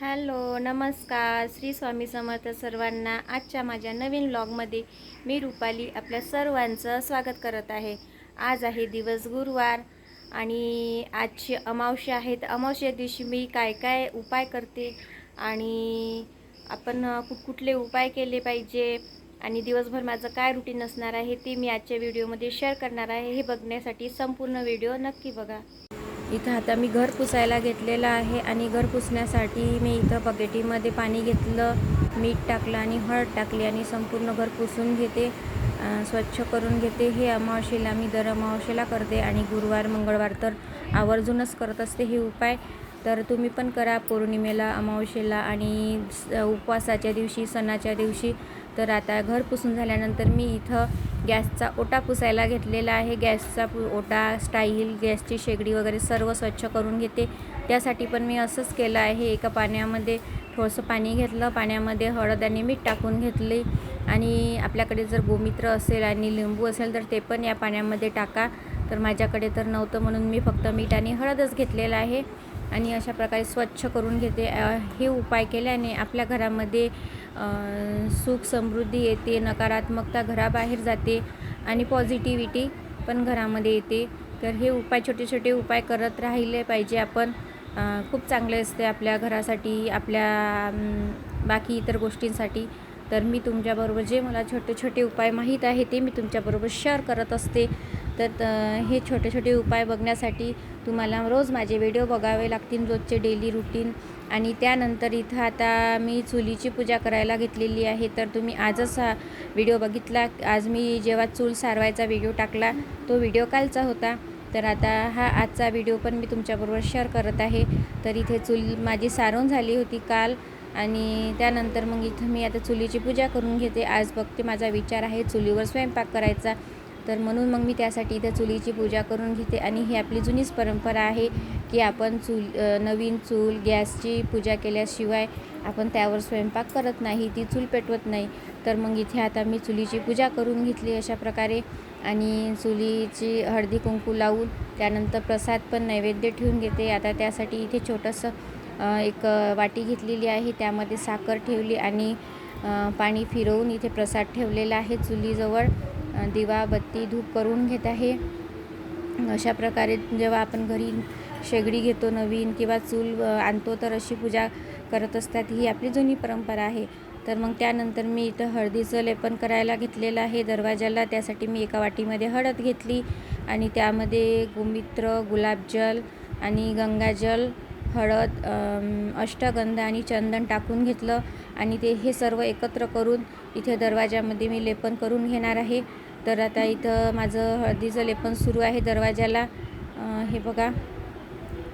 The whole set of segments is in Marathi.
हॅलो, नमस्कार. श्री स्वामी समर्थ सर्वांना. आजच्या माझ्या नवीन व्लॉगमध्ये मी रुपाली आपल्या सर्वांचं स्वागत करत आहे. आज आहे दिवस गुरुवार आणि आजची अमावस्या आहे. तर अमावस्या दिवशी मी काय काय उपाय करते आणि आपण कुठले उपाय केले पाहिजे आणि दिवसभर माझं काय रुटीन असणार आहे ते मी आजच्या व्हिडिओमध्ये शेअर करणार आहे. हे बघण्यासाठी संपूर्ण व्हिडिओ नक्की बघा. इथं आता मी घर पुसायला घेतलेलं आहे आणि घर पुसण्यासाठी मी इथं बकेटीमध्ये पाणी घेतलं, मीठ टाकलं आणि हळद टाकली आणि संपूर्ण घर पुसून घेते, स्वच्छ करून घेते. हे अमावस्येला मी दर अमावस्येला करते आणि गुरुवार मंगळवार तर आवर्जूनच करत असते हे उपाय. तर तुम्ही पण करा पौर्णिमेला, अमावस्येला आणि उपवासाच्या दिवशी, सणाच्या दिवशी. तर आता घर पुसून झाल्यानंतर मी इथं गॅसचा ओटा पुसायला घेतलेला आहे. गॅसचा ओटा, स्टाईल, गॅसची शेगडी वगैरे सर्व स्वच्छ करून घेते. त्यासाठी पण मी असंच केलं आहे. एका पाण्यामध्ये थोडंसं पाणी घेतलं, पाण्यामध्ये हळद आणि मीठ टाकून घेतले आणि आपल्याकडे जर गोमित्र असेल आणि लिंबू असेल तर ते पण या पाण्यामध्ये टाका. तर माझ्याकडे तर नव्हतं म्हणून मी फक्त मीठ आणि हळदच घेतलेलं आहे आणि अशा प्रकारे स्वच्छ करून घेते. हे उपाय केल्याने आपल्या घरामध्ये सुख समृद्धी येते, नकारात्मकता घराबाहेर जाते आणि पॉझिटिव्हिटी पण घरामध्ये येते. तर हे उपाय, छोटे छोटे उपाय करत राहिले पाहिजे आपण. खूप चांगले असते आपल्या घरासाठी, आपल्या बाकी इतर गोष्टींसाठी. तर मी तुमच्याबरोबर जे मला छोटे छोटे उपाय माहीत आहे ते मी तुमच्याबरोबर शेअर करत असते. तर हे छोटे छोटे उपाय बघण्यासाठी तुम्हाला रोज माझे व्हिडिओ बघावे लागतील, रोजचे डेली रुटीन. आणि त्यानंतर इथं आता मी चुलीची पूजा करायला घेतलेली आहे. तर तुम्ही आजच हा व्हिडिओ बघितला. आज मी जेव्हा चूल सारवायचा व्हिडिओ टाकला तो व्हिडिओ कालचा होता. तर आता हा आजचा व्हिडिओ पण मी तुमच्याबरोबर शेअर करत आहे. तर इथे चूल माझी सारवून झाली होती काल आणि त्यानंतर मग इथं मी आता चुलीची पूजा करून घेते. आज बघते, माझा विचार आहे चुलीवर स्वयंपाक करायचा. तर म्हणून मग मी त्यासाठी इथं चुलीची पूजा करून घेते. आणि ही आपली जुनीच परंपरा आहे की आपण नवीन चूल, गॅसची पूजा केल्याशिवाय आपण त्यावर स्वयंपाक करत नाही, ती चूल पेटवत नाही. तर मग इथे आता मी चुलीची पूजा करून घेतली अशा प्रकारे आणि चुलीची हळदी कुंकू लावून त्यानंतर प्रसाद पण नैवेद्य ठेवून घेते. आता त्यासाठी इथे छोटंसं एक वाटी घेतलेली आहे, त्यामध्ये साखर ठेवली आणि पाणी फिरवून इथे प्रसाद ठेवलेला आहे. चुलीजवळ दिवा, बत्ती, धूप करून घेत आहे. अशा प्रकारे जेव्हा आपण घरी शेगडी घेतो नवीन किंवा चूल आणतो तर अशी पूजा करत असतात. ही आपली जुनी परंपरा आहे. तर मग त्यानंतर मी इथं हळदीचं लेपन करायला घेतलेलं आहे दरवाजाला. त्यासाठी मी एका वाटीमध्ये हळद घेतली आणि त्यामध्ये गोमित्र, गुलाबजल आणि गंगाजल, हळद, अष्टगंध आणि चंदन टाकून घेतलं आणि हे सर्व एकत्र करून इथे दरवाजामध्ये मी लेपन करून घेणार आहे. तर आता इथं माझं हळदीचं लेपन सुरू आहे दरवाजाला. हे बघा,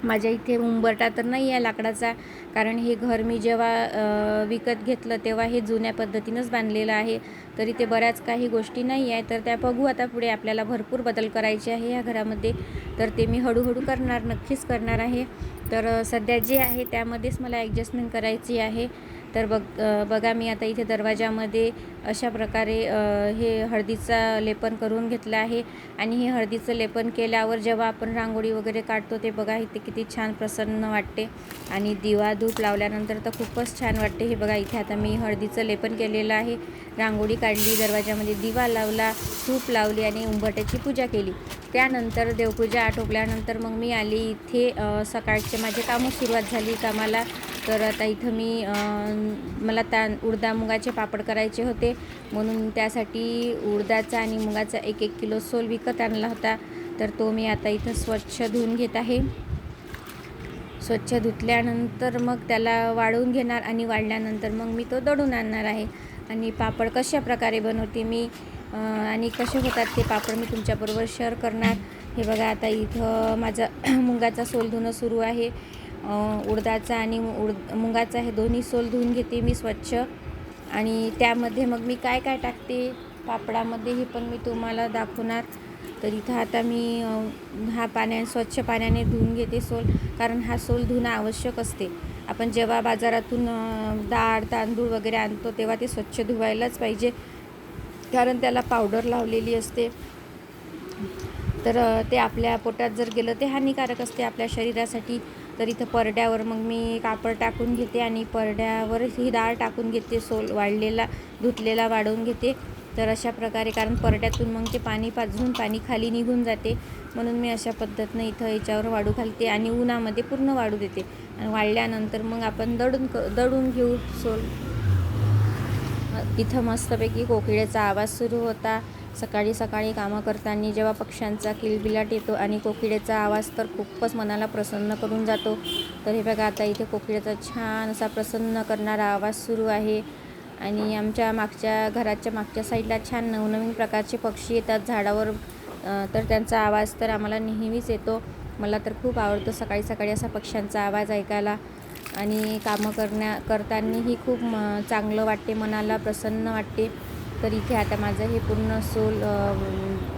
माझ्या इथे उंबरठा तर नाही आहे लाकडाचा, कारण हे घर मी जेव्हा विकत घेतलं तेव्हा हे जुन्या पद्धतीनंच बांधलेलं आहे. तर इथे बऱ्याच काही गोष्टी नाही आहे. तर त्या बघू आता पुढे. आपल्याला भरपूर बदल करायचे आहे या घरामध्ये. तर ते मी हळूहळू करणार, नक्कीच करणार आहे. तर सध्या जे आहे त्यामध्येच मला ॲडजस्टमेंट करायची आहे. तर बघा मी आता इथे दरवाजामध्ये अशा प्रकारे हे हळदीचं लेपन करून घेतलं आहे. आणि हे हळदीचं लेपन केल्यावर जेव्हा आपण रांगोळी वगैरे काढतो ते बघा इथे किती छान प्रसन्न वाटते. आणि दिवा धूप लावल्यानंतर तर खूपच छान वाटते. हे बघा इथे आता मी हळदीचं लेपन केलेलं आहे, रांगोळी काढली, दरवाजामध्ये दिवा लावला, धूप लावली आणि उंबरठ्याची पूजा केली. त्यानंतर देवपूजा आटोपल्यानंतर मग मी आली इथे. सकाळचे माझे कामं सुरुवात झाली कामाला. तर आता इथं मला उडदा मुगाचे पापड करायचे होते म्हणून त्यासाठी उडदाचा आणि मुगाचा 1-1 किलो सोल विकत आणला होता. तर तो मी आता इथं स्वच्छ धुवून घेत आहे. स्वच्छ धुतल्यानंतर मग त्याला वाळवून घेणार आणि वाळल्यानंतर मग मी तो दळून आणणार आहे. आणि पापड कशा प्रकारे बनवते मी आणि कसे होतात ते पापड मी तुमच्याबरोबर शेअर करणार. हे बघा आता इथं माझं मुगाचा सोल धुणं सुरू आहे. उडदाचा आणि मुगाचा हे दोन्ही सोल धुवून घेते मी स्वच्छ. आणि त्यामध्ये मग मी काय काय टाकते पापडामध्ये हे पण मी तुम्हाला दाखवणार. तर इथं आता मी स्वच्छ पाण्याने धुवून घेते सोल, कारण हा सोल धुणं आवश्यक असते. आपण जेव्हा बाजारातून डाळ, तांदूळ वगैरे आणतो तेव्हा ते स्वच्छ धुवायलाच पाहिजे, कारण त्याला पावडर लावलेली असते. तर ते आपल्या पोटात जर गेलं ते हानिकारक असते आपल्या शरीरासाठी. तर इथं परड्यावर मग मी कापड टाकून घेते आणि परड्यावर ही डाळ टाकून घेते, सोल वाळलेला धुतलेला वाढवून घेते. तर अशा प्रकारे, कारण परड्यातून मग ते पाणी पाजून पाणी खाली निघून जाते, म्हणून मी अशा पद्धतीनं इथं याच्यावर वाळू घालते आणि उन्हामध्ये पूर्ण वाळू देते. आणि वाळल्यानंतर मग आपण दळून घेऊ सोल. इथं मस्तपैकी कोकिळेचा आवाज सुरू होता. सकाळी सकाळी कामं करताना जेव्हा पक्ष्यांचा किलबिलाट येतो आणि कोकिळेचा आवाज तर खूपच मनाला प्रसन्न करून जातो. तर हे बघा, आता इथे कोकिळेचा छान असा प्रसन्न करणारा आवाज सुरू आहे. आणि आमच्या घराच्या मागच्या साईडला छान नवनवीन प्रकारचे पक्षी येतात झाडावर, तर त्यांचा आवाज तर आम्हाला नेहमीच येतो. मला तर खूप आवडतं सकाळी सकाळी असा पक्ष्यांचा आवाज ऐकायला. आणि कामं करतानाही खूप चांगलं वाटते, मनाला प्रसन्न वाटते. तर इथे आता माझं हे पूर्ण सोल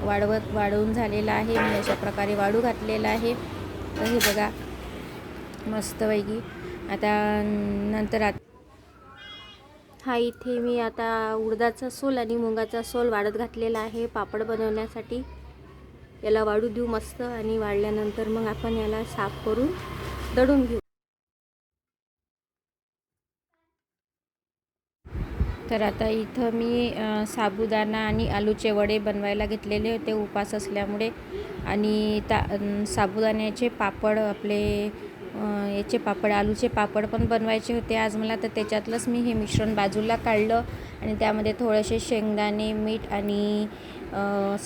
वाढवून झालेलं आहे. मी अशा प्रकारे वाळू घातलेला आहे. तर हे बघा मस्तपैकी. आता नंतर हा इथे मी आता उडदाचा सोल आणि मुगाचा सोल वाळत घातलेला आहे पापड बनवण्यासाठी. याला वाळू देऊ मस्त आणि वाळल्यानंतर मग आपण याला साफ करून दळून घेऊ. तर आता इथं मी साबुदाणा आणि आलूचे वडे बनवायला घेतलेले होते उपास असल्यामुळे. आणि साबुदाण्याचे पापड, आपले याचे पापड, आलूचे पापड पण बनवायचे होते आज मला. तर त्याच्यातलंच मी हे मिश्रण बाजूला काढलं आणि त्यामध्ये थोडेसे शेंगदाणे, मीठ आणि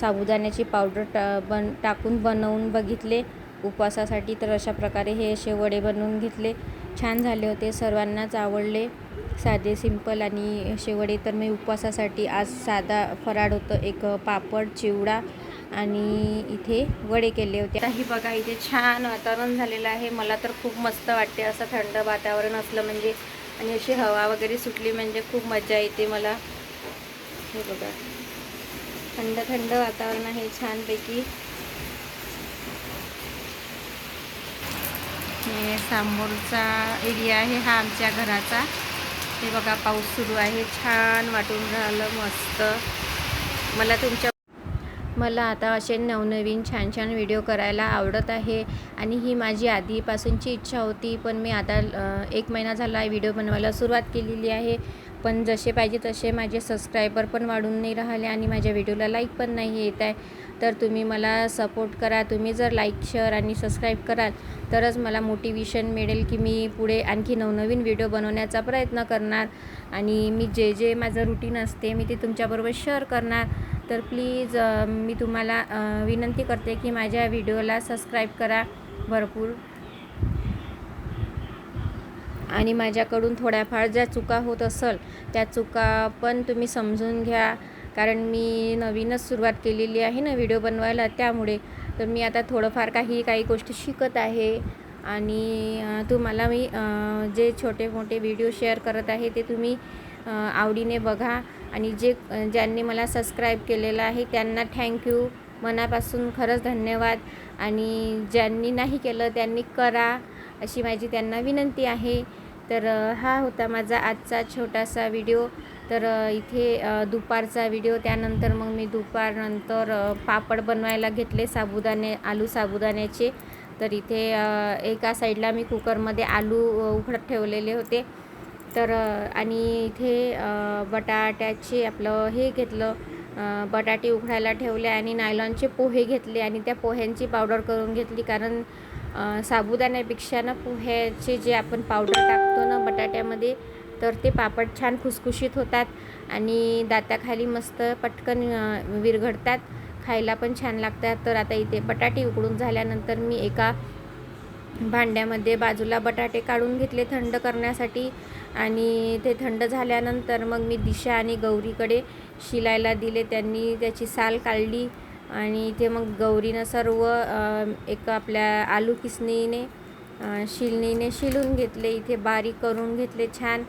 साबुदाण्याची पावडर टाकून बनवून बघितले उपवासासाठी. तर अशा प्रकारे हे असे वडे बनवून घेतले. छान झाले होते, सर्वांनाच आवडले. साधे सिंपल आणि असे वडे. तर मी उपवासासाठी आज साधा फराळ होतं, एक पापड, चिवडा आणि इथे वडे केले होते. आताही बघा इथे छान वातावरण झालेलं आहे. मला तर खूप मस्त वाटते असं थंड वातावरण असलं म्हणजे, आणि अशी हवा वगैरे सुटली म्हणजे खूप मजा येते मला. हे बघा थंड थंड वातावरण आहे छानपैकी. हे समोरचा एरिया आहे हा आमच्या घराचा. हे बघा पाऊस सुरू आहे, छान वाटून राहिलं मस्त. मला आता असे नवनवीन छान छान व्हिडिओ करायला आवडत आहे. आणि ही माझी आधीपासूनची इच्छा होती, पण मी आता 1 महिना झाला व्हिडिओ बनवायला सुरुवात केलेली आहे. पण जसे पाहिजे तसे माझे सबस्क्रायबर पण वाढून नाही राहिले आणि माझ्या व्हिडिओला लाईक पण नाही येत आहे. तर तुम्ही मला सपोर्ट करा. तुम्ही जर लाईक, शेअर आणि सबस्क्राईब कराल तरच मला मोटिवेशन मिळेल की मी पुढे आणखी नवनवीन व्हिडिओ बनवण्याचा प्रयत्न करणार. आणि मी जे माझं रुटीन असते मी ते तुमच्याबरोबर शेअर करणार. तर प्लीज मी तुम्हाला विनंती करते की माझ्या व्हिडिओला सबस्क्राईब करा भरपूर. आणि माझ्याकडून थोड्याफार ज्या चुका होत असेल त्या चुका पण तुम्ही समजून घ्या, कारण मी नवीनच सुरुवात केलेली आहे ना व्हिडिओ बनवायला, त्यामुळे. तर मी आता थोडंफार काही गोष्टी शिकत आहे. आणि तुम्हाला मी जे छोटे मोठे व्हिडिओ शेअर करत आहे ते तुम्ही आवडीने बघा. आणि ज्यांनी मला सबस्क्राईब केलेलं आहे त्यांना थँक्यू, मनापासून खरंच धन्यवाद. आणि ज्यांनी नाही केलं त्यांनी करा, अशी माझी त्यांना विनंती आहे. तर हा होता माझा आजचा छोटासा व्हिडिओ. तर इथे दुपारचा व्हिडिओ. त्यानंतर मग मी दुपारनंतर पापड बनवायला घेतले आलू साबुदाण्याचे. तर इथे एका साईडला मी कुकरमध्ये आलू उकडत ठेवलेले होते. तर आणि इथे बटाट्याचे आपलं हे घेतलं, बटाटे उकडायला ठेवले आणि नायलॉनचे पोहे घेतले आणि त्या पोह्यांची पावडर करून घेतली. कारण साबुदाण्यापेक्षा ना पोह्याचे जे आपण पावडर टाकतो ना बटाट्यामध्ये, तर ते पापड छान खुसखुशीत होतात आणि दाताखाली मस्त पटकन विरघळतात, खायला पण छान लागतात. तर आता इथे बटाटे उकडून झाल्यानंतर मी एका भांड्यामध्ये बाजूला बटाटे काढून घेतले थंड करण्यासाठी. आणि ते थंड झाल्यानंतर मग मी दिशा आणि गौरीकडे शिलायला दिले. त्यांनी त्याची साल काढली आणि इथे मग गौरीनं सर्व एक आपल्या आलू किसणीने शिलणीने शिलून घेतले. इथे बारीक करून घेतले छान.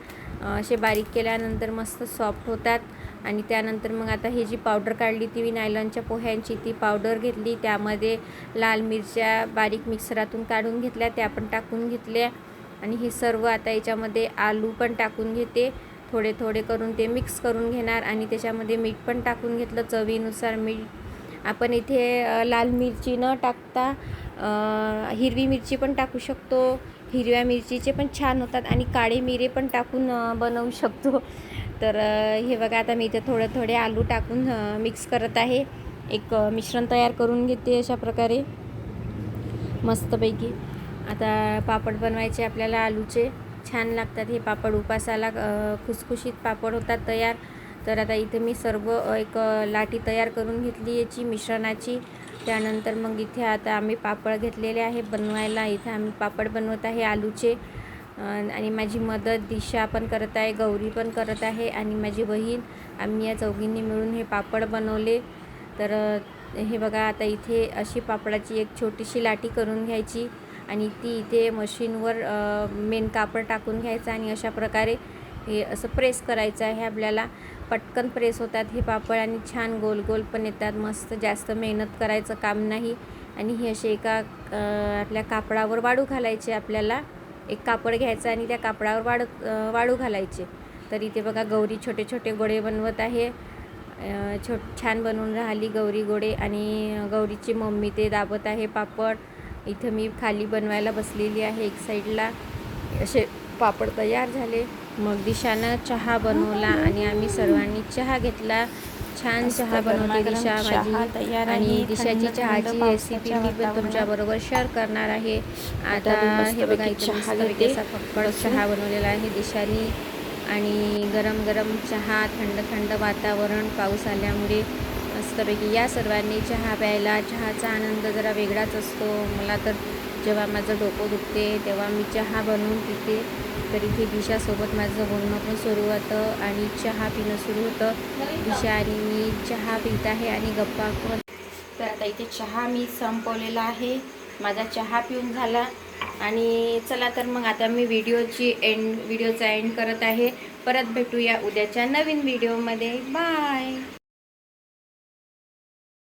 असे बारीक केल्यानंतर मस्त सॉफ्ट होतात. आणि त्यानंतर मग आता ही जी पावडर काढली ती मी नायलॉनच्या पोह्यांची ती पावडर घेतली. त्यामध्ये लाल मिरच्या बारीक मिक्सरातून काढून घेतल्या, त्या पण टाकून घेतल्या. आणि हे सर्व आता याच्यामध्ये आलू पण टाकून घेते, थोडे थोडे करून ते मिक्स करून घेणार. आणि त्याच्यामध्ये मीठ पण टाकून घेतलं, चवीनुसार मीठ. आपण इथे लाल मिरची न टाकता हिरवी मिरची पण टाकू शकतो हिरव्या मिरचीचे पण छान होतात आणि काळे मिरे पण टाकून बनवू शकतो. तर हे बघा, आता मी इथे थोडे आलू टाकून मिक्स करत आहे. एक मिश्रण तयार करून घेते अशा प्रकारे मस्तपैकी. आता पापड बनवायचे आपल्याला आलूचे, छान लागतात हे पापड. उपासाला खुसखुशीत पापड होतात तयार. तर आता इथे मी सर्व एक लाटी तयार करून घेतली याची मिश्रणाची. त्यानंतर मग इथे आता आम्ही पापड घेतलेले आहे बनवायला. इथे आम्ही पापड बनवत आहे आलूचे. आणि माझी मदत दिशा पण करत आहे, गौरी पण करत आहे आणि माझी बहीण. आम्ही या चौघींनी मिळून हे पापड बनवले. तर हे बघा, आता इथे अशी पापडाची एक छोटीशी लाटी करून घ्यायची आणि ती इथे मशीनवर मेन कापड टाकून घ्यायचं आणि अशा प्रकारे हे असं प्रेस करायचं आहे आपल्याला. पटकन प्रेस होतात हे पापड आणि छान गोल गोल पण येतात मस्त. जास्त मेहनत करायचं काम नाही. आणि हे असे एका आपल्या कापडावर वाळू घालायचे आपल्याला. एक कापड घ्यायचं आणि त्या कापडावर वाळू घालायचे. तर इथे बघा, गौरी छोटे छोटे गोळे बनवत आहे. छान बनवून राहिली गौरी गोळे. आणि गौरीची मम्मी ते दाबत आहे पापड. इथं मी खाली बनवायला बसलेली आहे एक साईडला. असे पापड तयार झाले. मग दिशानं चहा बनवला आणि आम्ही सर्वांनी चहा घेतला. छान चहा बनवते दिशा माझी. आणि दिशाची चहाची रेसिपी मी पण तुमच्याबरोबर शेअर करणार आहे. आता हे बघा, इथे मस्तपैकी असा फक्कड चहा बनवलेला आहे दिशानी. आणि गरम गरम चहा, थंड थंड वातावरण, पाऊस आल्यामुळे मस्तपैकी या सर्वांनी चहा प्यायला. चहाचा आनंद जरा वेगळाच असतो. मला तर जेव्हा माझं डोकं दुखते तेव्हा मी चहा बनवून पिते. तर इथे दिशासोबत माझं बोलणं पण सुरू होतं आणि चहा पिणं सुरू होतं. दिशा आणि मी चहा पित आहे आणि गप्पा पण. तर आता इथे चहा मी संपवलेला आहे. माझा चहा पिऊन झाला. आणि चला तर मग आता मी व्हिडिओचा एंड करत आहे. परत भेटूया उद्याच्या नवीन व्हिडिओमध्ये. बाय.